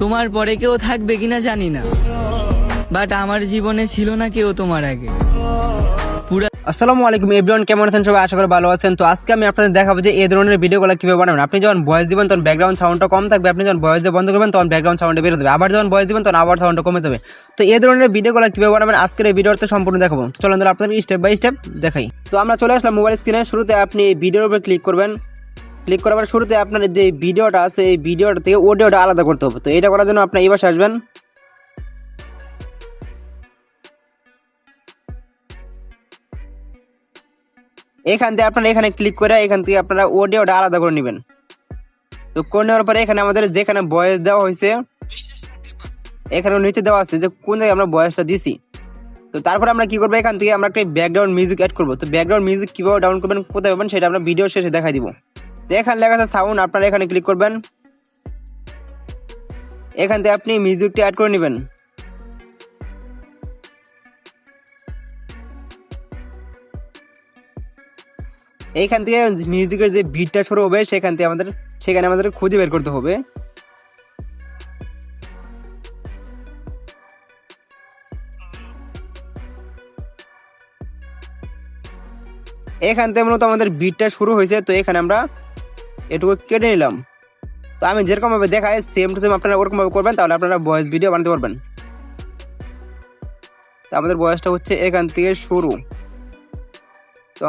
তোমার পরে কেউ থাকবে কিনা জানি না, বাট আমার জীবনে ছিল না কেউ তোমার আগে। আসসালামু আলাইকুম এভরিওয়ান, কেমন আছেন সবাই? আশা করি ভালো আছেন। তো আজকে আমি আপনাদের দেখাবো যে এই ধরনের ভিডিওগুলো কিভাবে বানাবেন। আপনি যখন ভয়েস দিবেন তখন ব্যাকগ্রাউন্ড সাউন্ডটা কম থাকবে, আপনি যখন ভয়েস দিয়ে বন্ধ করবেন তখন ব্যাকগ্রাউন্ড সাউন্ডে বেরো যাবে, আবার যখন ভয়েস দিবেন তখন আবার সাউন্ডটা কমে যাবে। তো এই ধরনের ভিডিওগুলো কিভাবে বানাবেন আজকের এই ভিডিওতে সম্পূর্ণ দেখাবো। তো চলুন তাহলে আপনাদের স্টেপ বাই স্টেপ দেখাই। তো আমরা চলে আসলাম মোবাইল স্ক্রিনে। শুরুতে আপনি এই ভিডিওর উপর ক্লিক করবেন। ক্লিক করার পর শুরুতে আপনার যে ভিডিওটা আছে এই ভিডিওটা থেকে অডিওটা আলাদা করতে হবে। তো এটা করার জন্য আপনি এই পাশে আসবেন। এখান থেকে আপনারা এখানে ক্লিক করে এখান থেকে আপনারা অডিওটা আলাদা করে নেবেন। তো করে নেওয়ার পরে এখানে আমাদের যেখানে ভয়েস দেওয়া হয়েছে এখানে নিচে দেওয়া আছে যে কোন জায়গায় আমরা ভয়েসটা দিছি। তো তারপর আমরা কি করবো, এখান থেকে আমরা একটা ব্যাকগ্রাউন্ড মিউজিক অ্যাড করবো। তো ব্যাকগ্রাউন্ড মিউজিক কিভাবে ডাউনলোড করবেন, কোথায় পাবেন সেটা আমরা ভিডিও শেষে দেখাই দিব। তো এখানে লেখা আছে সাউন্ড, আপনারা এখানে ক্লিক করবেন। এখান থেকে আপনি মিউজিকটি অ্যাড করে নেবেন। এইখান থেকে মিউজিকের যে বিটটা শুরু হবে সেখানে আমাদের খুঁজে বের করতে হবে। এখান থেকে মূলত আমাদের বিটটা শুরু হয়েছে, তো এখানে আমরা এটুকু কেটে নিলাম। তো আমি যেরকম ভাবে দেখাই সেম টু সেম আপনারা ওরকম ভাবে করবেন, তাহলে আপনারা ভয়েস ভিডিও বানাতে পারবেন। তো আমাদের ভয়েসটা হচ্ছে এখান থেকে শুরু। তো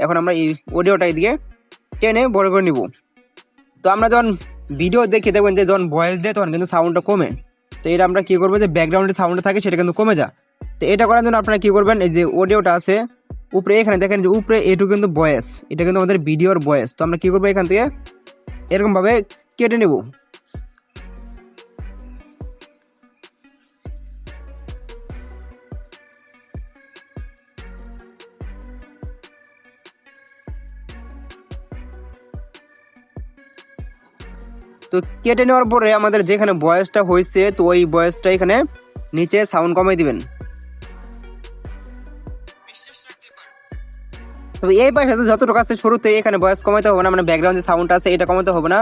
এখন আমরা এই অডিওটা দিয়ে টেনে বড় করে নিব। তো আমরা যখন ভিডিও দেখে দেখবেন যে যখন ভয়েস দেয় তখন কিন্তু সাউন্ডটা কমে। তো এটা আমরা কি করবো, যে ব্যাকগ্রাউন্ডে সাউন্ড থাকে সেটা কিন্তু কমে যায়। তো এটা করার জন্য আপনারা কি করবেন, এই যে অডিওটা আছে উপরে এখানে দেখেন যে উপরে এটুকু কিন্তু ভয়েস, এটা কিন্তু আমাদের ভিডিওর ভয়েস। তো আমরা কি করবো, এখান থেকে এরকম ভাবে কেটে নেব। তো কেটে নেওয়ার পরে আমাদের যেখানে ভয়েসটা হয়েছে তো ওই ভয়েসটা এখানে নিচে সাউন্ড কমাই দিবেন। তবে এই পাশে যতটুকু আছে শুরুতে এখানে ভয়েস কমাইতে হবে না, মানে ব্যাকগ্রাউন্ড যে সাউন্ড আছে এটা কমাতে হবে না।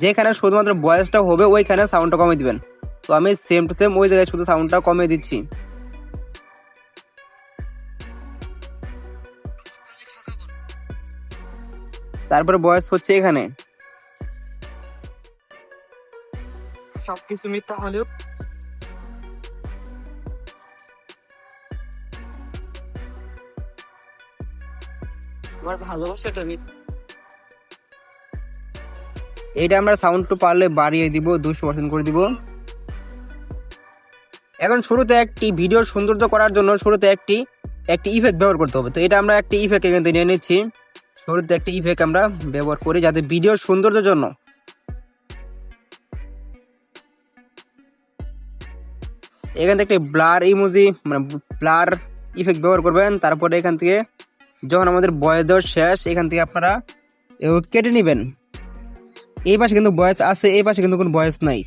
যেখানে শুধুমাত্র ভয়েসটা হবে ওইখানে সাউন্ডটা কমিয়ে দিবেন। তো আমি সেম টু সেম ওই জায়গায় শুধু সাউন্ডটা কমিয়ে দিচ্ছি। তারপরে ভয়েস হচ্ছে এখানে। সবকিছু মিথ্যা হলেও তোমার ভালোবাসাটা এইটা আমরা সাউন্ডটা পারলে বাড়িয়ে দিব, 200% করে দিব। এখন শুরুতে একটি ভিডিওর সৌন্দর্য করার জন্য শুরুতে একটি ইফেক্ট ব্যবহার করতে হবে। তো এটা আমরা একটি ইফেক্ট এখান থেকে নিয়ে নিচ্ছি। শুরুতে একটি ইফেক্ট আমরা ব্যবহার করি যাতে ভিডিওর সৌন্দর্যের জন্য। এখান থেকে একটি ব্লার ইমোজি মানে ব্লার ইফেক্ট ব্যবহার করবেন। তারপরে এখান থেকে যখন আমাদের ভয়েস দেওয়ার শেষ এখান থেকে আপনারা কেটে নেবেন। এই পাশে কিন্তু ভয়েস আছে, এই পাশে কিন্তু কোনো ভয়েস নাই,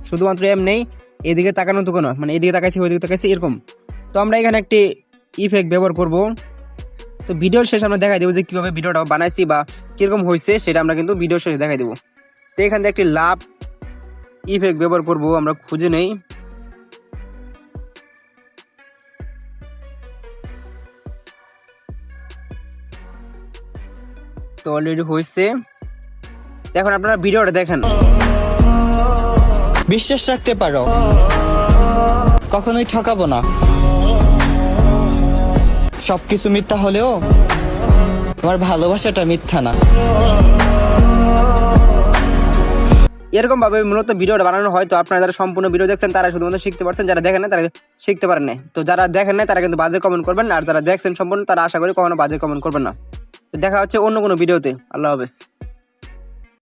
শুধুমাত্র নেই এদিকে তাকানো তো কোনো, মানে এদিকে তাকাইছি ওইদিকে তাকাইছি এরকম। তো আমরা এখানে একটি ইফেক্ট ব্যবহার করব। তো ভিডিওর শেষে আমরা দেখাই দেবো যে কীভাবে ভিডিওটা বানাইছি বা কীরকম হয়েছে সেটা আমরা কিন্তু ভিডিওর শেষে দেখাই দেবো। তো এখান থেকে একটি লাভ ইফেক্ট ব্যবহার করব, আমরা খুঁজে নেই। তো অলরেডি হয়েছে, এখন আপনারা ভিডিওটা দেখেন। বিশ্বাস রাখতে পারো, কখনোই ঠকাবো না। সবকিছু মিথ্যা হলেও তোমার ভালোবাসাটা মিথ্যা না। এরকম ভাবে মূলত ভিডিওটা বানানো হয়। তো আপনারা যারা সম্পূর্ণ ভিডিও দেখছেন তারা শুধুমাত্র শিখতে পারছেন, যারা দেখেন না তারা শিখতে পারেন না। তো যারা দেখেন না তারা কিন্তু বাজে কমেন্ট করবেন, আর যারা দেখছেন সম্পূর্ণ তারা আশা করি কখনো বাজে কমেন্ট করবেন না। তো দেখা হচ্ছে অন্য কোনো ভিডিওতে। আল্লাহ হাফেজ।